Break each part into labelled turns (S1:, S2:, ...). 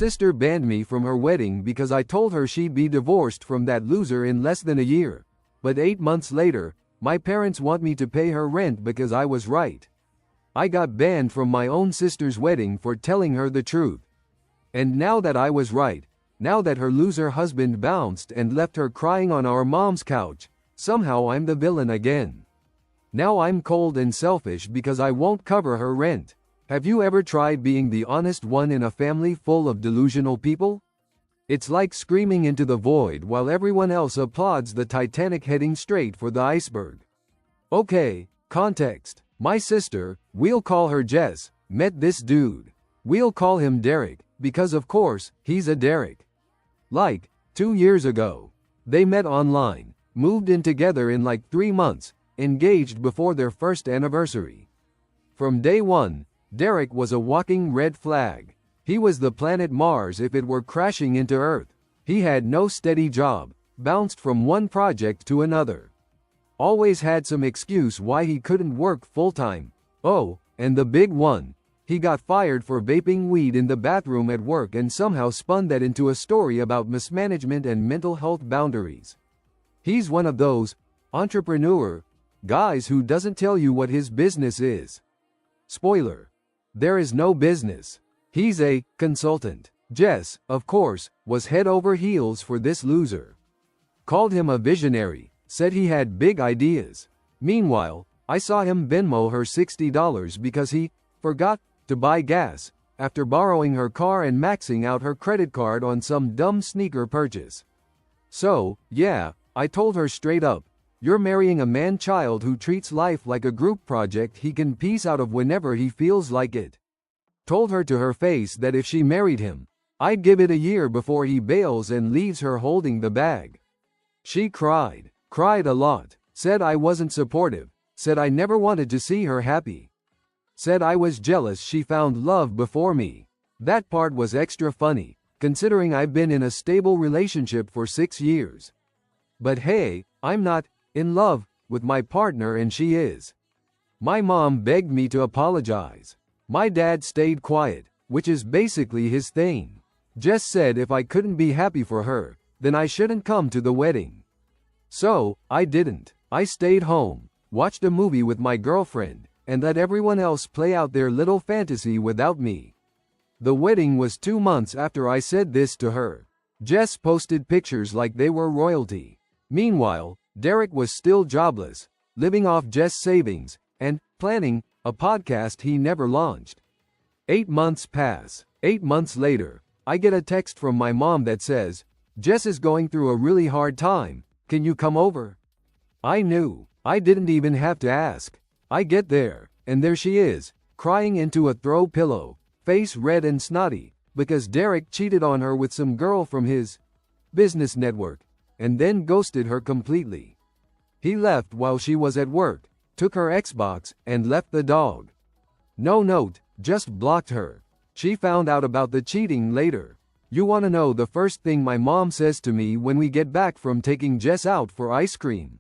S1: sister banned me from her wedding because I told her she'd be divorced from that loser in less than a year. But 8 months later, my parents want me to pay her rent because I was right. I got banned from my own sister's wedding for telling her the truth. And now that I was right, now that her loser husband bounced and left her crying on our mom's couch, somehow I'm the villain again. Now I'm cold and selfish because I won't cover her rent. Have you ever tried being the honest one in a family full of delusional people? It's like screaming into the void while everyone else applauds the Titanic heading straight for the iceberg. Okay, context. My sister, we'll call her Jess, met this dude. We'll call him Derek, because of course, he's a Derek. Like, 2 years ago. They met online, moved in together in like 3 months, engaged before their first anniversary. From day one, Derek was a walking red flag. He was the planet Mars if it were crashing into Earth. He had no steady job, bounced from one project to another. Always had some excuse why he couldn't work full-time. Oh, and the big one. He got fired for vaping weed in the bathroom at work and somehow spun that into a story about mismanagement and mental health boundaries. He's one of those entrepreneur guys who doesn't tell you what his business is. Spoiler. There is no business. He's a consultant. Jess, of course, was head over heels for this loser. Called him a visionary, said he had big ideas. Meanwhile, I saw him Venmo her $60 because he forgot to buy gas after borrowing her car and maxing out her credit card on some dumb sneaker purchase. So, yeah, I told her straight up, you're marrying a man-child who treats life like a group project he can piece out of whenever he feels like it. Told her to her face that if she married him, I'd give it a year before he bails and leaves her holding the bag. She cried a lot, said I wasn't supportive, said I never wanted to see her happy. Said I was jealous she found love before me. That part was extra funny, considering I've been in a stable relationship for 6 years. But hey, I'm not in love with my partner and she is. My mom begged me to apologize. My dad stayed quiet, which is basically his thing. Jess said if I couldn't be happy for her, then I shouldn't come to the wedding. So, I didn't. I stayed home, watched a movie with my girlfriend, and let everyone else play out their little fantasy without me. The wedding was 2 months after I said this to her. Jess posted pictures like they were royalty. Meanwhile, Derek was still jobless, living off Jess' savings, and planning a podcast he never launched. 8 months pass. 8 months later, I get a text from my mom that says, Jess is going through a really hard time. Can you come over? I knew. I didn't even have to ask. I get there, and there she is, crying into a throw pillow, face red and snotty, because Derek cheated on her with some girl from his business network, and then ghosted her completely. He left while she was at work, took her Xbox, and left the dog. No note, just blocked her. She found out about the cheating later. You wanna know the first thing my mom says to me when we get back from taking Jess out for ice cream?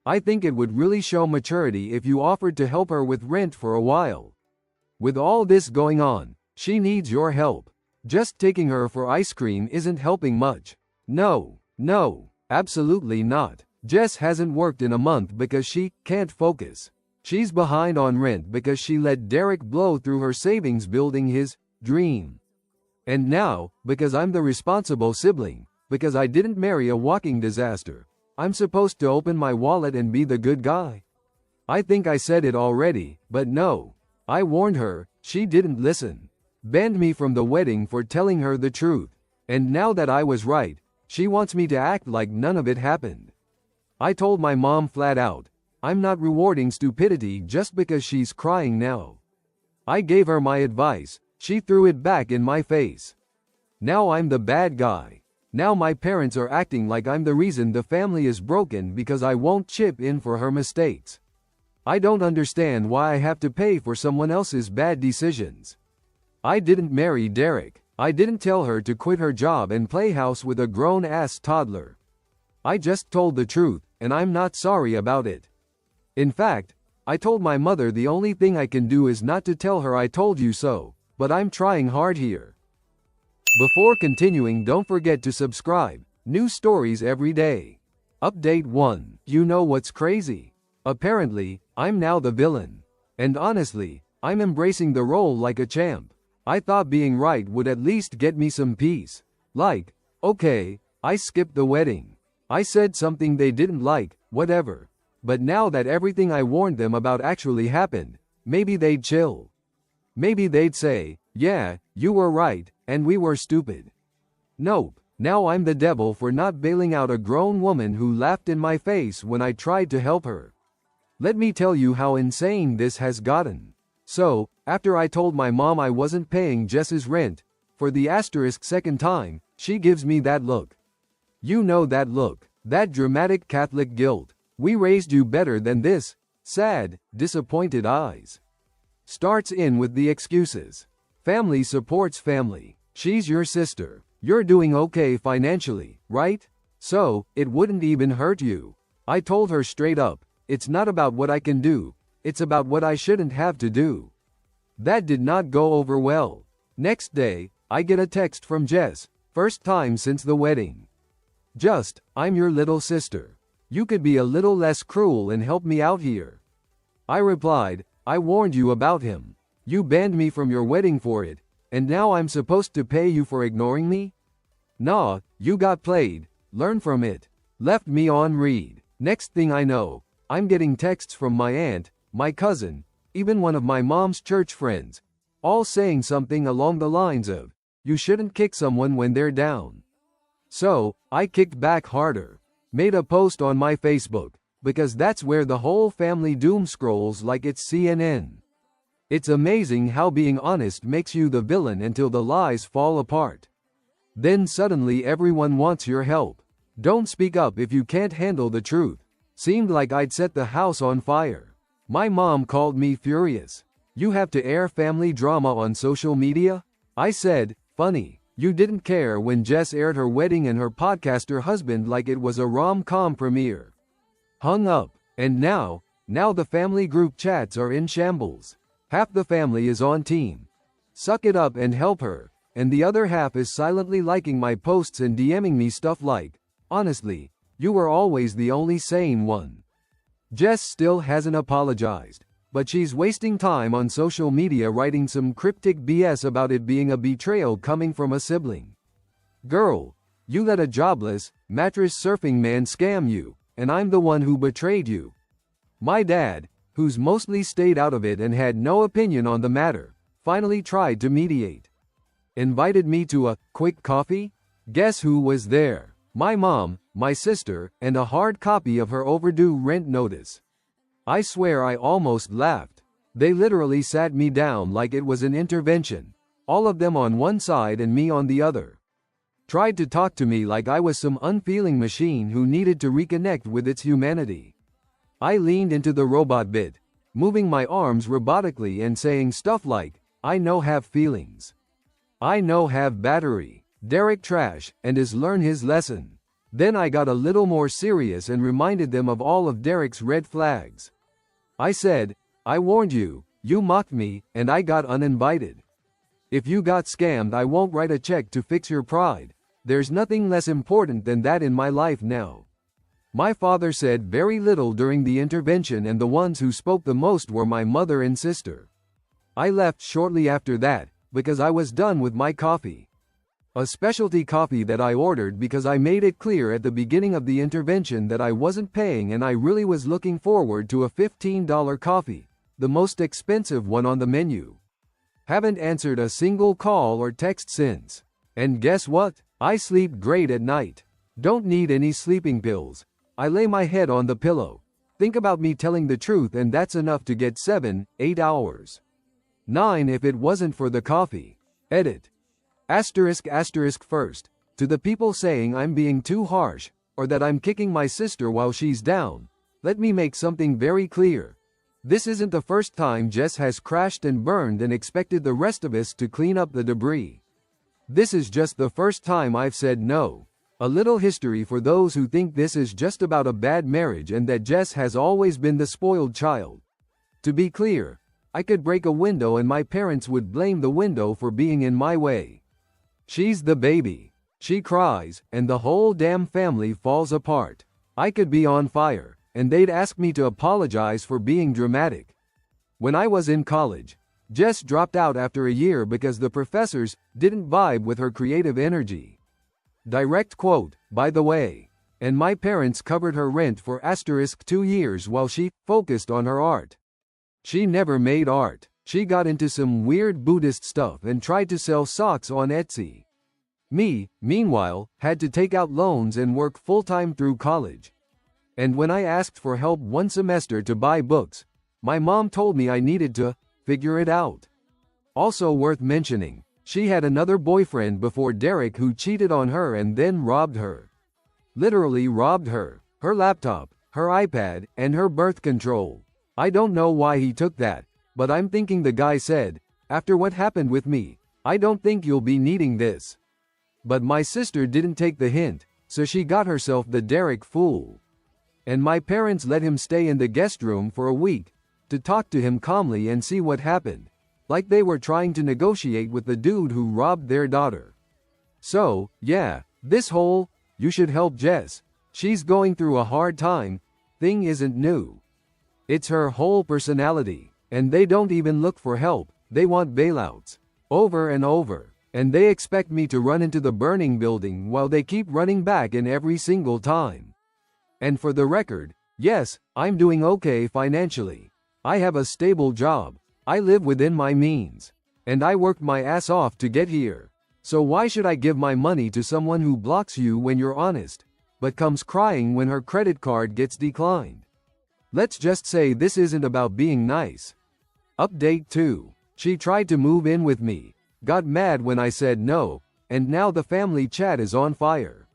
S1: I think it would really show maturity if you offered to help her with rent for a while. With all this going on, she needs your help. Just taking her for ice cream isn't helping much. No, absolutely not. Jess hasn't worked in a month because she can't focus. She's behind on rent because she let Derek blow through her savings building his dream. And now, because I'm the responsible sibling, because I didn't marry a walking disaster, I'm supposed to open my wallet and be the good guy. I think I said it already, but no. I warned her, she didn't listen. Banned me from the wedding for telling her the truth. And now that I was right, she wants me to act like none of it happened. I told my mom flat out, I'm not rewarding stupidity just because she's crying now. I gave her my advice, she threw it back in my face. Now I'm the bad guy. Now my parents are acting like I'm the reason the family is broken because I won't chip in for her mistakes. I don't understand why I have to pay for someone else's bad decisions. I didn't marry Derek. I didn't tell her to quit her job and play house with a grown-ass toddler. I just told the truth, and I'm not sorry about it. In fact, I told my mother the only thing I can do is not to tell her I told you so, but I'm trying hard here. Before continuing, don't forget to subscribe. New stories every day. Update 1. You know what's crazy? Apparently, I'm now the villain. And honestly, I'm embracing the role like a champ. I thought being right would at least get me some peace. Like, okay, I skipped the wedding. I said something they didn't like, whatever. But now that everything I warned them about actually happened, maybe they'd chill. Maybe they'd say, yeah, you were right, and we were stupid. Nope, now I'm the devil for not bailing out a grown woman who laughed in my face when I tried to help her. Let me tell you how insane this has gotten. So, after I told my mom I wasn't paying Jess's rent, for the second time, she gives me that look. You know that look, that dramatic Catholic guilt. We raised you better than this. Sad, disappointed eyes. Starts in with the excuses. Family supports family. She's your sister. You're doing okay financially, right? So, it wouldn't even hurt you. I told her straight up, it's not about what I can do, it's about what I shouldn't have to do. That did not go over well. Next day, I get a text from Jess, first time since the wedding. Just, I'm your little sister. You could be a little less cruel and help me out here. I replied, I warned you about him. You banned me from your wedding for it, and now I'm supposed to pay you for ignoring me? Nah, you got played. Learn from it. Left me on read. Next thing I know, I'm getting texts from my aunt, my cousin, even one of my mom's church friends, all saying something along the lines of, you shouldn't kick someone when they're down. So, I kicked back harder. Made a post on my Facebook, because that's where the whole family doom scrolls like it's CNN. It's amazing how being honest makes you the villain until the lies fall apart. Then suddenly everyone wants your help. Don't speak up if you can't handle the truth. Seemed like I'd set the house on fire. My mom called me furious. You have to air family drama on social media? I said, funny. You didn't care when Jess aired her wedding and her podcaster husband like it was a rom-com premiere. Hung up. And now the family group chats are in shambles. Half the family is on team suck it up and help her, and the other half is silently liking my posts and DMing me stuff like, honestly, you were always the only sane one. Jess still hasn't apologized, but she's wasting time on social media writing some cryptic BS about it being a betrayal coming from a sibling. Girl, you let a jobless, mattress surfing man scam you, and I'm the one who betrayed you. My dad, who's mostly stayed out of it and had no opinion on the matter, finally tried to mediate. Invited me to a quick coffee? Guess who was there? My mom, my sister, and a hard copy of her overdue rent notice. I swear I almost laughed. They literally sat me down like it was an intervention, all of them on one side and me on the other. Tried to talk to me like I was some unfeeling machine who needed to reconnect with its humanity. I leaned into the robot bit, moving my arms robotically and saying stuff like, I know have feelings. I know have battery. Derek trash, and is learn his lesson. Then I got a little more serious and reminded them of all of Derek's red flags. I said, I warned you, you mocked me, and I got uninvited. If you got scammed, I won't write a check to fix your pride. There's nothing less important than that in my life now. My father said very little during the intervention, and the ones who spoke the most were my mother and sister. I left shortly after that, because I was done with my coffee. A specialty coffee that I ordered because I made it clear at the beginning of the intervention that I wasn't paying and I really was looking forward to a $15 coffee, the most expensive one on the menu. Haven't answered a single call or text since. And guess what? I sleep great at night. Don't need any sleeping pills. I lay my head on the pillow. Think about me telling the truth and that's enough to get 7-8 hours. 9 if it wasn't for the coffee. Edit. First, to the people saying I'm being too harsh, or that I'm kicking my sister while she's down, let me make something very clear. This isn't the first time Jess has crashed and burned and expected the rest of us to clean up the debris. This is just the first time I've said no. A little history for those who think this is just about a bad marriage and that Jess has always been the spoiled child. To be clear, I could break a window and my parents would blame the window for being in my way. She's the baby. She cries, and the whole damn family falls apart. I could be on fire, and they'd ask me to apologize for being dramatic. When I was in college, Jess dropped out after a year because the professors didn't vibe with her creative energy. Direct quote, by the way. And my parents covered her rent for *2 years while she focused on her art. She never made art. She got into some weird Buddhist stuff and tried to sell socks on Etsy. Me, meanwhile, had to take out loans and work full-time through college. And when I asked for help one semester to buy books, my mom told me I needed to figure it out. Also worth mentioning, she had another boyfriend before Derek who cheated on her and then robbed her. Literally robbed her, her laptop, her iPad, and her birth control. I don't know why he took that, but I'm thinking the guy said, after what happened with me, I don't think you'll be needing this. But my sister didn't take the hint, so she got herself the Derek fool. And my parents let him stay in the guest room for a week, to talk to him calmly and see what happened. Like they were trying to negotiate with the dude who robbed their daughter. So, yeah, this whole, you should help Jess, she's going through a hard time, thing isn't new. It's her whole personality, and they don't even look for help, they want bailouts. Over and over. And they expect me to run into the burning building while they keep running back in every single time. And for the record, yes, I'm doing okay financially. I have a stable job. I live within my means. And I worked my ass off to get here. So why should I give my money to someone who blocks you when you're honest, but comes crying when her credit card gets declined? Let's just say this isn't about being nice. Update 2. She tried to move in with me, got mad when I said no, and now the family chat is on fire.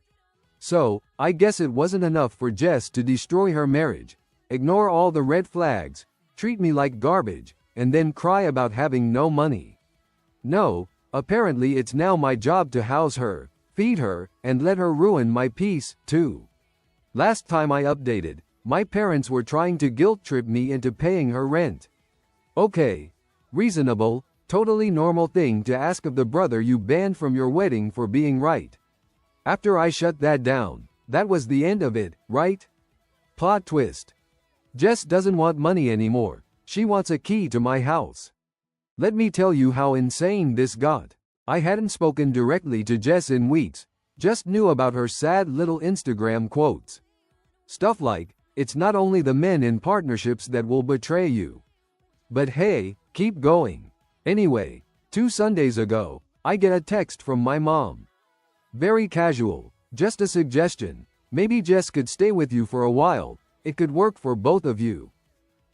S1: So, I guess it wasn't enough for Jess to destroy her marriage, ignore all the red flags, treat me like garbage, and then cry about having no money. No, apparently it's now my job to house her, feed her, and let her ruin my peace, too. Last time I updated, my parents were trying to guilt-trip me into paying her rent. Okay. Reasonable, totally normal thing to ask of the brother you banned from your wedding for being right. After I shut that down, that was the end of it, right? Plot twist. Jess doesn't want money anymore, she wants a key to my house. Let me tell you how insane this got. I hadn't spoken directly to Jess in weeks, just knew about her sad little Instagram quotes. Stuff like, it's not only the men in partnerships that will betray you. But hey, keep going. Anyway, 2 Sundays ago, I get a text from my mom. Very casual, just a suggestion. Maybe Jess could stay with you for a while, it could work for both of you.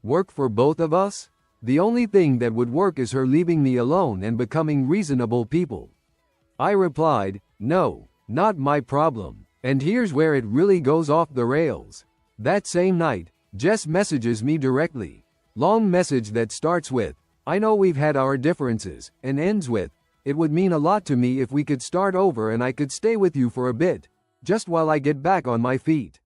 S1: Work for both of us? The only thing that would work is her leaving me alone and becoming reasonable people. I replied, no, not my problem. And here's where it really goes off the rails. That same night, Jess messages me directly. Long message that starts with, I know we've had our differences, and ends with, it would mean a lot to me if we could start over and I could stay with you for a bit, just while I get back on my feet.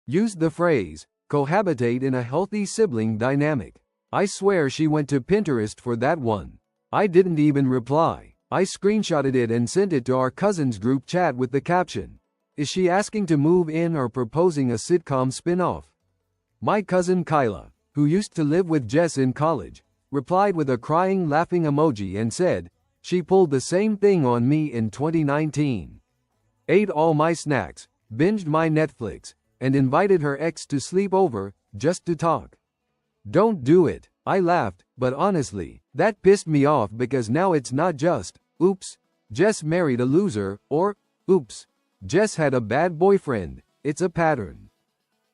S1: Used the phrase, cohabitate in a healthy sibling dynamic. I swear she went to Pinterest for that one. I didn't even reply. I screenshotted it and sent it to our cousins group chat with the caption, is she asking to move in or proposing a sitcom spin-off? My cousin Kyla, who used to live with Jess in college, replied with a crying laughing emoji and said, she pulled the same thing on me in 2019. Ate all my snacks, binged my Netflix, and invited her ex to sleep over, just to talk. Don't do it, I laughed, but honestly, that pissed me off because now it's not just, oops, Jess married a loser, or, oops, Jess had a bad boyfriend, it's a pattern.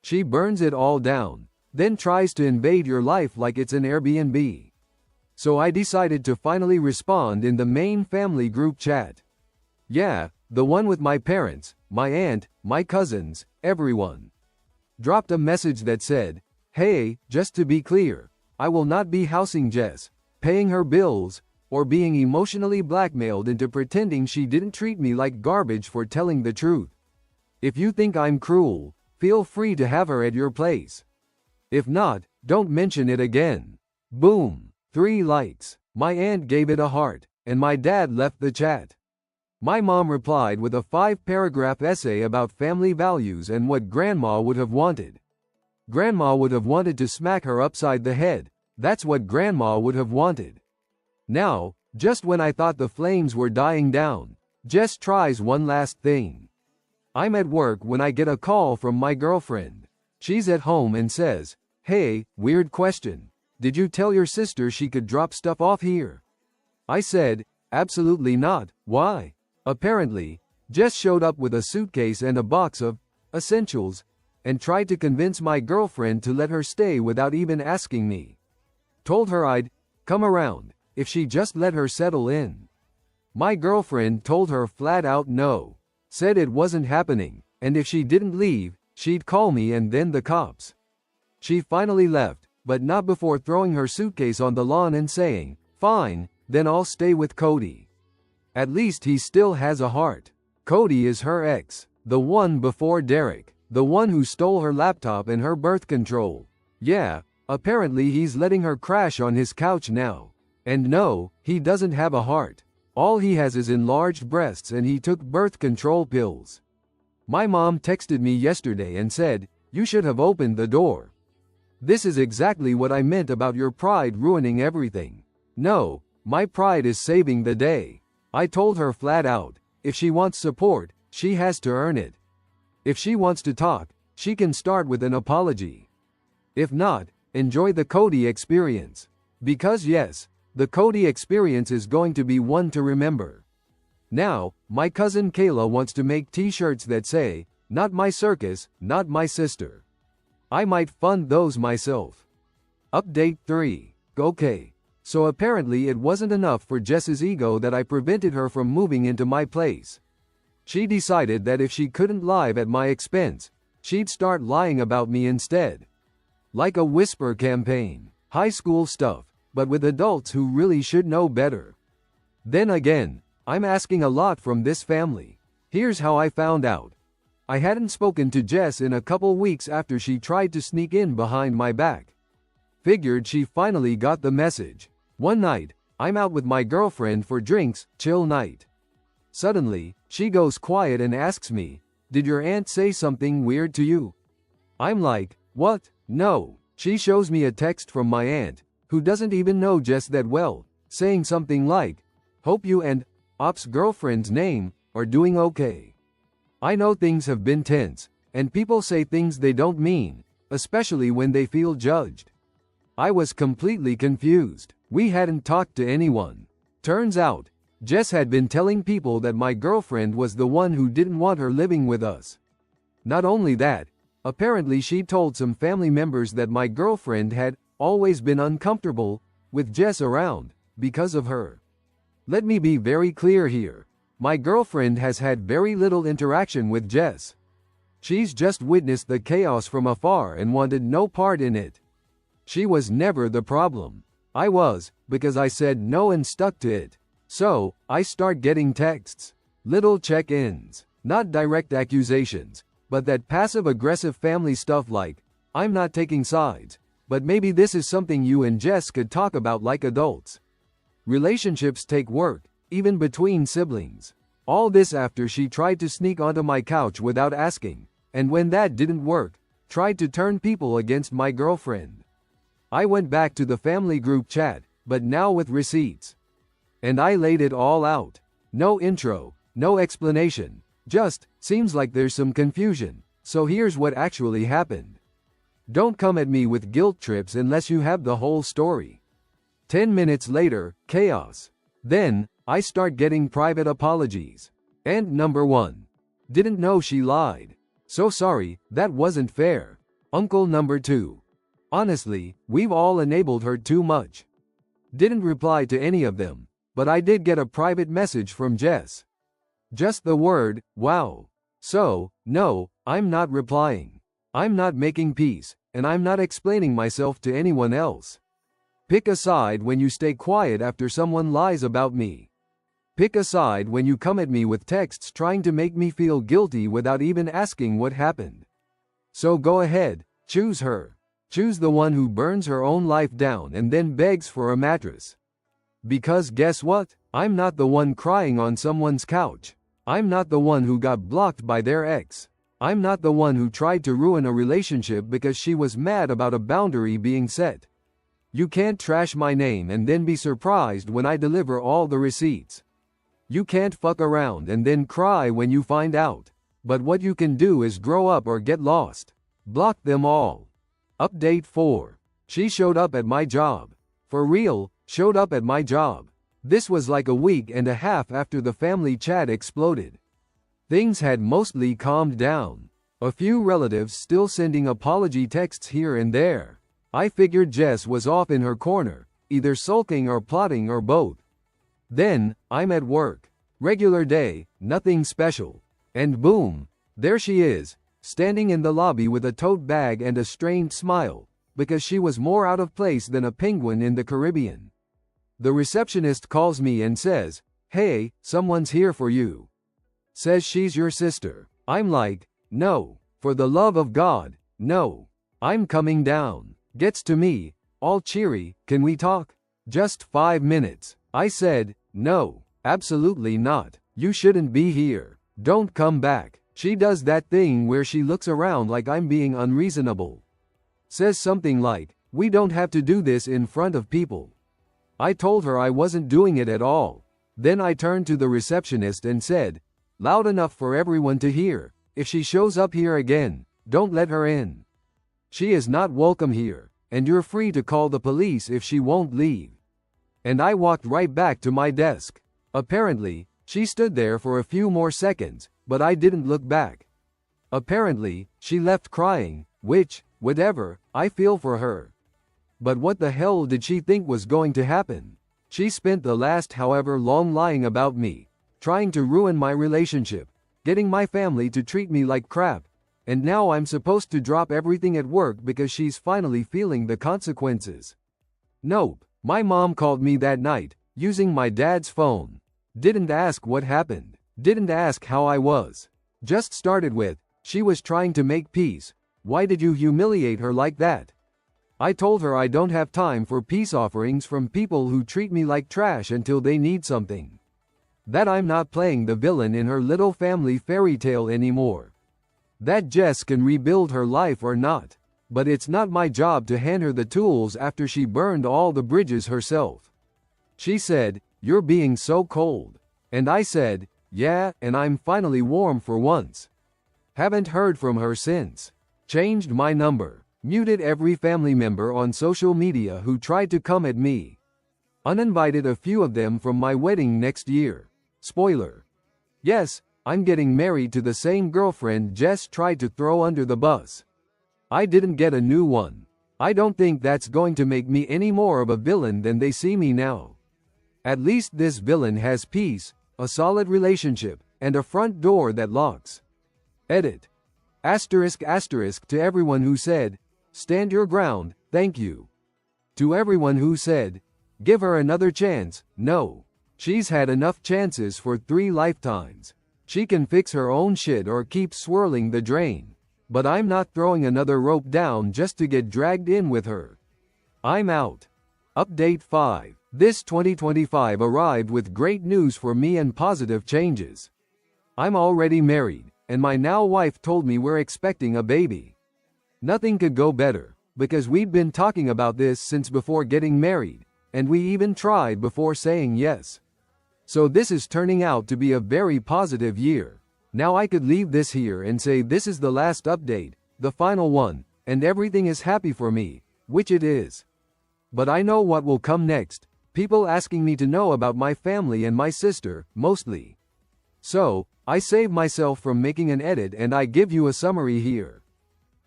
S1: She burns it all down, then tries to invade your life like it's an Airbnb. So I decided to finally respond in the main family group chat. Yeah, the one with my parents, my aunt, my cousins, everyone. Dropped a message that said, hey, just to be clear, I will not be housing Jess, paying her bills, or being emotionally blackmailed into pretending she didn't treat me like garbage for telling the truth. If you think I'm cruel, feel free to have her at your place. If not, don't mention it again. Boom. 3 likes. My aunt gave it a heart, and my dad left the chat. My mom replied with a 5-paragraph essay about family values and what grandma would have wanted. Grandma would have wanted to smack her upside the head. That's what grandma would have wanted. Now, just when I thought the flames were dying down, Jess tries one last thing. I'm at work when I get a call from my girlfriend. She's at home and says, "Hey, weird question. Did you tell your sister she could drop stuff off here?" I said, "Absolutely not. Why?" Apparently, Jess showed up with a suitcase and a box of essentials and tried to convince my girlfriend to let her stay without even asking me. Told her I'd come around if she just let her settle in. My girlfriend told her flat out no, said it wasn't happening, and if she didn't leave, she'd call me and then the cops. She finally left, but not before throwing her suitcase on the lawn and saying, "Fine, then I'll stay with Cody. At least he still has a heart." Cody is her ex, the one before Derek, the one who stole her laptop and her birth control. Yeah, apparently he's letting her crash on his couch now. And no, he doesn't have a heart. All he has is enlarged breasts and he took birth control pills. My mom texted me yesterday and said, "You should have opened the door. This is exactly what I meant about your pride ruining everything." No, my pride is saving the day. I told her flat out, if she wants support, she has to earn it. If she wants to talk, she can start with an apology. If not, enjoy the Cody experience. Because yes, the Cody experience is going to be one to remember. Now, my cousin Kayla wants to make t-shirts that say, "Not my circus, not my sister." I might fund those myself. Update 3. Okay. So apparently it wasn't enough for Jess's ego that I prevented her from moving into my place. She decided that if she couldn't lie at my expense, she'd start lying about me instead. Like a whisper campaign. High school stuff, but with adults who really should know better. Then again, I'm asking a lot from this family. Here's how I found out. I hadn't spoken to Jess in a couple weeks after she tried to sneak in behind my back. Figured she finally got the message. One night, I'm out with my girlfriend for drinks, chill night. Suddenly, she goes quiet and asks me, "Did your aunt say something weird to you?" I'm like, "What? No." She shows me a text from my aunt, who doesn't even know Jess that well, saying something like, "Hope you and Op's girlfriend's name are doing okay." I know things have been tense, and people say things they don't mean, especially when they feel judged. I was completely confused. We hadn't talked to anyone. Turns out, Jess had been telling people that my girlfriend was the one who didn't want her living with us. Not only that, apparently she told some family members that my girlfriend had always been uncomfortable with Jess around because of her. Let me be very clear here. My girlfriend has had very little interaction with Jess. She's just witnessed the chaos from afar and wanted no part in it. She was never the problem. I was, because I said no and stuck to it. So, I start getting texts. Little check-ins. Not direct accusations, but that passive-aggressive family stuff like, "I'm not taking sides, but maybe this is something you and Jess could talk about like adults." Relationships take work, even between siblings. All this after she tried to sneak onto my couch without asking, and when that didn't work, tried to turn people against my girlfriend. I went back to the family group chat, but now with receipts. And I laid it all out. No intro, no explanation, just, seems like there's some confusion, so here's what actually happened. Don't come at me with guilt trips unless you have the whole story. 10 minutes later, chaos. Then, I start getting private apologies. And number 1. Didn't know she lied. So sorry, that wasn't fair. Uncle number 2. Honestly, we've all enabled her too much. Didn't reply to any of them, but I did get a private message from Jess. Just the word, "Wow." So, no, I'm not replying. I'm not making peace, and I'm not explaining myself to anyone else. Pick a side when you stay quiet after someone lies about me. Pick a side when you come at me with texts trying to make me feel guilty without even asking what happened. So go ahead, choose her. Choose the one who burns her own life down and then begs for a mattress. Because guess what? I'm not the one crying on someone's couch. I'm not the one who got blocked by their ex. I'm not the one who tried to ruin a relationship because she was mad about a boundary being set. You can't trash my name and then be surprised when I deliver all the receipts. You can't fuck around and then cry when you find out. But what you can do is grow up or get lost. Block them all. Update 4. She showed up at my job. For real, showed up at my job. This was like a week and a half after the family chat exploded. Things had mostly calmed down. A few relatives still sending apology texts here and there. I figured Jess was off in her corner, either sulking or plotting or both. Then, I'm at work. Regular day, nothing special. And boom, there she is, standing in the lobby with a tote bag and a strained smile, because she was more out of place than a penguin in the Caribbean. The receptionist calls me and says, "Hey, someone's here for you." Says she's your sister. I'm like, "No, for the love of God, no. I'm coming down." Gets to me, all cheery, "Can we talk? Just 5 minutes." I said, "No, absolutely not. You shouldn't be here. Don't come back." She does that thing where she looks around like I'm being unreasonable. Says something like, "We don't have to do this in front of people." I told her I wasn't doing it at all. Then I turned to the receptionist and said, loud enough for everyone to hear, "If she shows up here again, don't let her in. She is not welcome here, and you're free to call the police if she won't leave." And I walked right back to my desk. Apparently, she stood there for a few more seconds, but I didn't look back. Apparently, she left crying, which, whatever, I feel for her. But what the hell did she think was going to happen? She spent the last however long lying about me, trying to ruin my relationship, getting my family to treat me like crap, and now I'm supposed to drop everything at work because she's finally feeling the consequences. Nope, my mom called me that night, using my dad's phone. Didn't ask what happened, didn't ask how I was. Just started with, "She was trying to make peace. Why did you humiliate her like that?" I told her I don't have time for peace offerings from people who treat me like trash until they need something. That I'm not playing the villain in her little family fairy tale anymore. That Jess can rebuild her life or not. But it's not my job to hand her the tools after she burned all the bridges herself. She said, "You're being so cold." And I said, "Yeah, and I'm finally warm for once." Haven't heard from her since. Changed my number. Muted every family member on social media who tried to come at me. Uninvited a few of them from my wedding next year. Spoiler. Yes, I'm getting married to the same girlfriend Jess tried to throw under the bus. I didn't get a new one. I don't think that's going to make me any more of a villain than they see me now. At least this villain has peace, a solid relationship, and a front door that locks. Edit. Asterisk asterisk to everyone who said, "Stand your ground, thank you." To everyone who said, "Give her another chance," no. She's had enough chances for 3 lifetimes. She can fix her own shit or keep swirling the drain. But I'm not throwing another rope down just to get dragged in with her. I'm out. Update 5. This 2025 arrived with great news for me and positive changes. I'm already married, and my now wife told me we're expecting a baby. Nothing could go better, because we'd been talking about this since before getting married, and we even tried before saying yes. So this is turning out to be a very positive year. Now I could leave this here and say this is the last update, the final one, and everything is happy for me, which it is. But I know what will come next, people asking me to know about my family and my sister, mostly. So, I save myself from making an edit and I give you a summary here.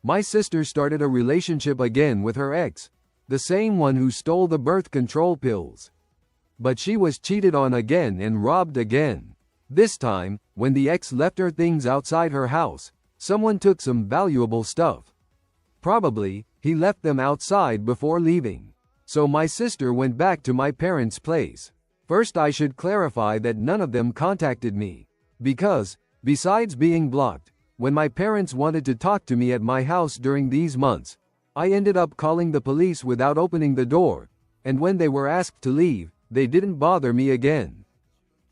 S1: My sister started a relationship again with her ex, the same one who stole the birth control pills. But she was cheated on again and robbed again. This time, when the ex left her things outside her house, someone took some valuable stuff. Probably, he left them outside before leaving. So my sister went back to my parents' place. First I should clarify that none of them contacted me. Because, besides being blocked, when my parents wanted to talk to me at my house during these months, I ended up calling the police without opening the door, and when they were asked to leave, they didn't bother me again.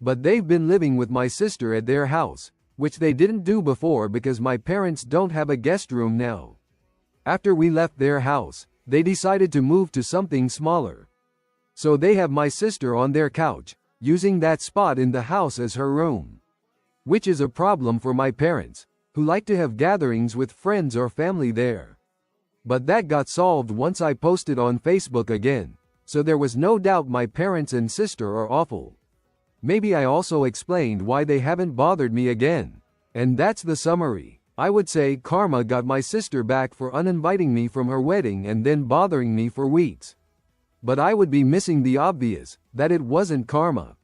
S1: But they've been living with my sister at their house, which they didn't do before because my parents don't have a guest room now. After we left their house, they decided to move to something smaller. So they have my sister on their couch, using that spot in the house as her room. Which is a problem for my parents, who like to have gatherings with friends or family there. But that got solved once I posted on Facebook again, so there was no doubt my parents and sister are awful. Maybe I also explained why they haven't bothered me again. And that's the summary. I would say karma got my sister back for uninviting me from her wedding and then bothering me for weeks. But I would be missing the obvious, that it wasn't karma.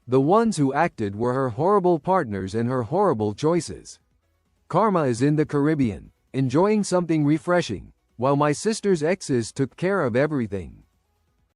S1: The ones who acted were her horrible partners and her horrible choices. Karma is in the Caribbean, enjoying something refreshing, while my sister's exes took care of everything.